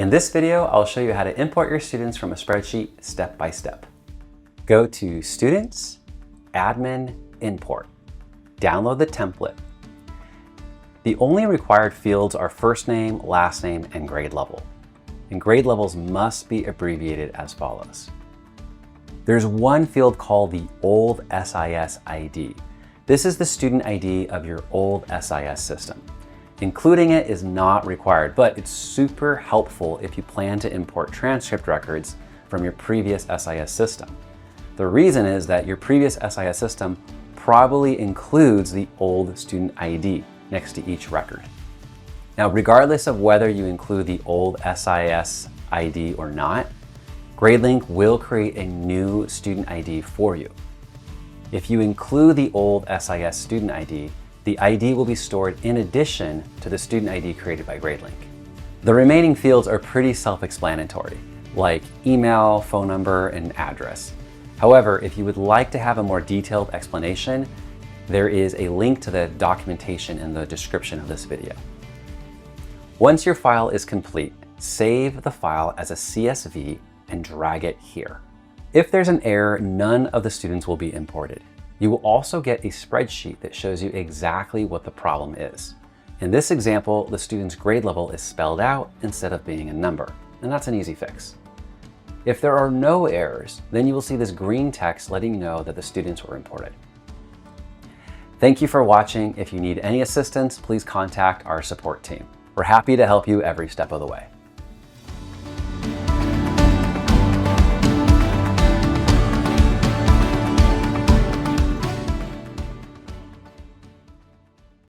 In this video, I'll show you how to import your students from a spreadsheet step by step. Go to Students, Admin, Import. Download the template. The only required fields are first name, last name, and grade level. And grade levels must be abbreviated as follows. There's one field called the OLD SIS ID. This is the student ID of your OLD SIS system. Including it is not required, but it's super helpful if you plan to import transcript records from your previous SIS system. The reason is that your previous SIS system probably includes the OLD student ID next to each record. Now, regardless of whether you include the OLD SIS ID or not, Gradelink will create a new student ID for you. If you include the OLD SIS student ID, the ID will be stored in addition to the student ID created by Gradelink. The remaining fields are pretty self-explanatory, like email, phone number, and address. However, if you would like to have a more detailed explanation, there is a link to the documentation in the description of this video. Once your file is complete, save the file as a CSV and drag it here. If there's an error, none of the students will be imported. You will also get a spreadsheet that shows you exactly what the problem is. In this example, the student's grade level is spelled out instead of being a number, and that's an easy fix. If there are no errors, then you will see this green text letting you know that the students were imported. Thank you for watching. If you need any assistance, please contact our support team. We're happy to help you every step of the way.